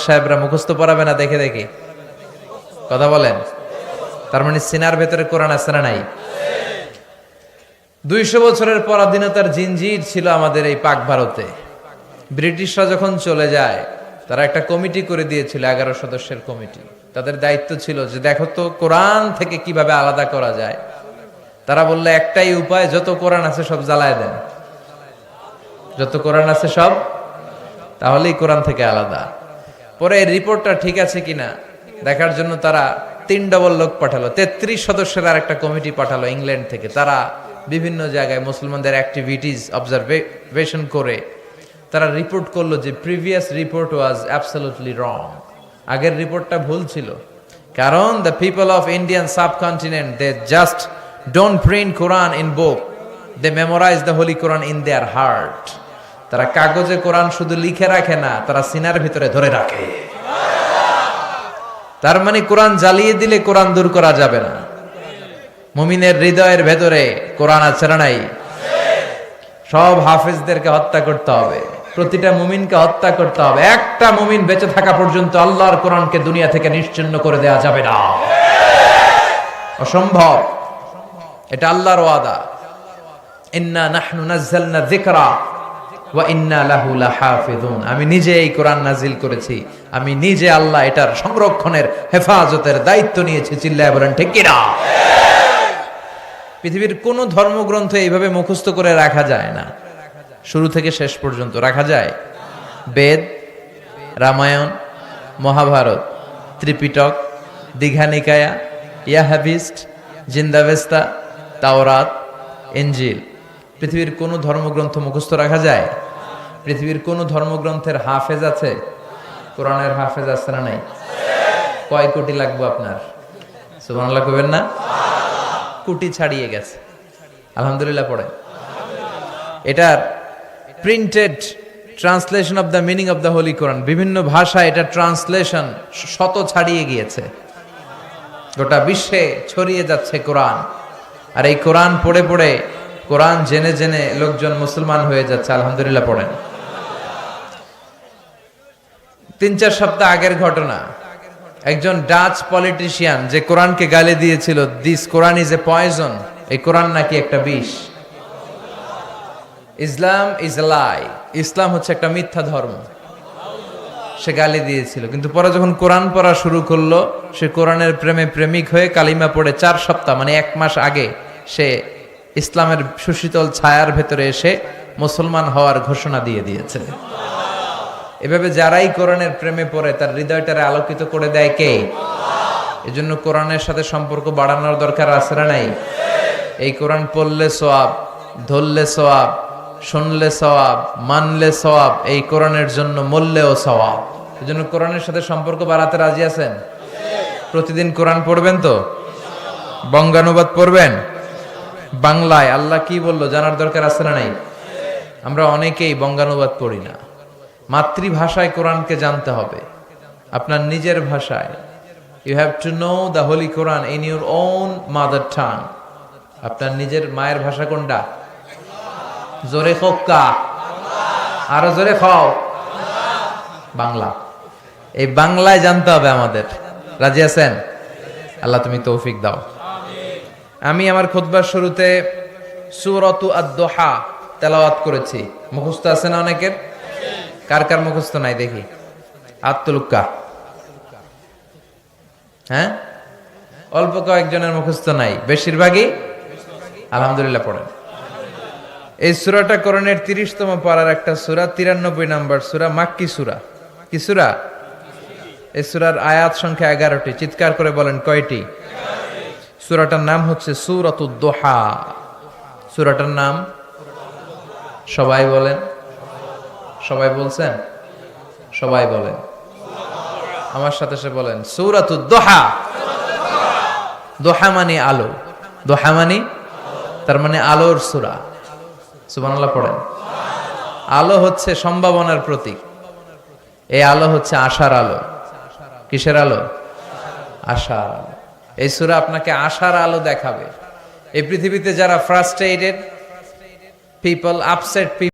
সাহেবরা মুখস্থ পড়াবে না দেখে দেখে? কথা বলেন। তার মানে সিনার ভেতরে কোরআন আছে না নাই? 200 বছরের পরাধীনতার জিনজির ছিল আমাদের এই পাক ভারতে। ব্রিটিশরা যখন চলে যায়, তারা একটা কমিটি করে দিয়েছিল, 11 সদস্যের কমিটি। তাদের দায়িত্ব ছিল যে দেখো তো কোরআন থেকে কিভাবে আলাদা করা যায়। তারা বললে একটাই উপায়, যত কোরআন আছে সব জ্বালায় দেন, যত কোরআন আছে সব, তাহলেই কোরআন থেকে আলাদা। পরে এই রিপোর্টটা ঠিক আছে কিনা দেখার জন্য তারা 3 ডবল লোক পাঠালো, 33 সদস্যের আর একটা কমিটি পাঠালো ইংল্যান্ড থেকে। তারা বিভিন্ন জায়গায় মুসলমানদের অ্যাক্টিভিটিস অবজারভেশন করে তারা রিপোর্ট করলো যে previous report was absolutely wrong. আগের রিপোর্টটা ভুল ছিল, কারণ the people of Indian subcontinent they just don't print Quran in book, they memorise the holy Quran in their heart. তারা কাগজে কোরআন শুধু লিখে রাখে না, তারা সিনার ভিতরে ধরে রাখে। তার মানে কোরআন জ্বালিয়ে দিলে কোরআন দূর করা যাবে না। মুমিনের হৃদয়ের ভেতরে কোরআন আছে না নাই? সব হাফেজদেরকে হত্যা করতে হবে, প্রতিটা মুমিনকে হত্যা করতে হবে। একটা মুমিন বেঁচে থাকা পর্যন্ত আল্লাহর কোরআনকে দুনিয়া থেকে নিশ্চিহ্ন করে দেওয়া যাবে না, অসম্ভব। এটা আল্লাহর ওয়াদা, ইন্না নাহনু নাযালনা যিকরা ওয়া ইন্না লাহু লাহাফিজুন। আমি নিজে এই কোরআন নাজিল করেছি, আমি নিজে আল্লাহ এটার সংরক্ষণের হেফাজতের দায়িত্ব নিয়েছি। চিল্লায় বলেন ঠিক কিনা? পৃথিবীর কোন ধর্মগ্রন্থ এইভাবে মুখস্থ করে রাখা যায় না, শুরু থেকে শেষ পর্যন্ত রাখা যায়। বেদ, রামায়ণ, মহাভারত, ত্রিপিটক, দীঘানিকায়া, ইয়াহাবিস্ট, জিন্দাবেস্তা, তাওরাত, ইনজিল, পৃথিবীর কোন ধর্মগ্রন্থ মুখস্থ রাখা যায়? পৃথিবীর কোন ধর্মগ্রন্থের হাফেজ আছে? কোরআনের হাফেজ আছে না নাই? কয় কোটি লাগবে আপনার? সুবহানাল্লাহ কইবেন না? কোটি ছাড়িয়ে গেছে। আলহামদুলিল্লাহ পড়ে। এটার printed translation of the meaning of the holy Quran, বিভিন্ন ভাষায় এটা ট্রান্সলেশন 100 ছাড়িয়ে গিয়েছে। গোটা বিশ্বে ছড়িয়ে যাচ্ছে কোরআন। আর এই কোরআন পড়ে পড়ে, কোরআন জেনে জেনে লোকজন মুসলমান হয়ে যাচ্ছে। আলহামদুলিল্লাহ পড়েন। 3-4 সপ্তাহ আগের ঘটনা, একজন ডাচ পলিটিশিয়ান যে কোরআনকে গালি দিয়েছিল, this Quran is a poison, এই কোরআন নাকি একটা বিষ। ইসলাম ইজ এ লাই, ইসলাম হচ্ছে একটা মিথ্যা ধর্ম, সে গালি দিয়েছিল। কিন্তু পরে যখন কোরআন পড়া শুরু করলো, সে কোরআনের প্রেমে প্রেমিক হয়ে কালিমা পড়ে 4 সপ্তাহ মানে 1 মাস আগে সে ইসলামের সুশীতল ছায়ার ভেতরে এসে মুসলমান হওয়ার ঘোষণা দিয়ে দিয়েছে। এভাবে যারাই কোরআনের প্রেমে পড়ে তার হৃদয়টারে আলোকিত করে দেয় কে? এজন্য কোরআনের সাথে সম্পর্ক বাড়ানোর দরকার আছে না নাই? এই কোরআন পড়লে সওয়াব, ধরলে সওয়াব, শুনলে সওয়াব, মানলে সওয়াব, এই কোরআনের জন্য মরলেও সওয়াব। এজন্য কোরআনের সাথে সম্পর্ক বাড়াতে রাজি আছেন? প্রতিদিন কোরআন পড়বেন তো? বঙ্গানুবাদ পড়বেন? বাংলায় আল্লাহ কি বললো জানার দরকার আছে না নাই? আমরা অনেকেই বঙ্গানুবাদ পড়ি না। মাতৃভাষায় কোরআনকে জানতে হবে, আপনার নিজের ভাষায়। You have to know the holy Quran in your own mother tongue. আপনার নিজের মায়ের ভাষা কোনটা? জোরে খোকা, আরো জোরে খাও, বাংলা। এই বাংলায় জানতে হবে আমাদের। রাজি আছেন? আল্লাহ তুমি তৌফিক দাও। আমি আমার খুতবার শুরুতে সূরাতু আদ-দুহা তেলাওয়াত করেছি, মুখস্থ আছে না অনেকের? কার কার মুখস্থ নাই দেখি আত্মলুক্কা। হ্যাঁ, অল্প কয়েকজনের মুখস্থ নাই, বেশিরভাগই আলহামদুলিল্লাহ পড়েন। এই সূরাটা কোরআনের 30তম পারার একটা সূরা, 93 নম্বর সূরা, মাক্কি সূরা। কি সূরা? এই সূরার আয়াত সংখ্যা 11টি। চিৎকার করে বলেন কয়টি? সূরাটার নাম হচ্ছে সূরাতুদ দুহা। সূরাটার নাম সবাই বলেন। সবাই বলছেন? সবাই বলেন, আমার সাথে সে বলেন সূরাতুদ দুহা। দুহা মানে আলো, দুহা মানে, তার মানে আলোর সূরা। সুবহানাল্লাহ পড়েন। আলো হচ্ছে সম্ভাবনার প্রতীক। এই আলো হচ্ছে আশার আলো। কিসের আলো? আশার আলো। এই সূরা আপনাকে আশার আলো দেখাবে। এই পৃথিবীতে যারা ফ্রাস্ট্রেটেড পিপল, আপসেট পিপল,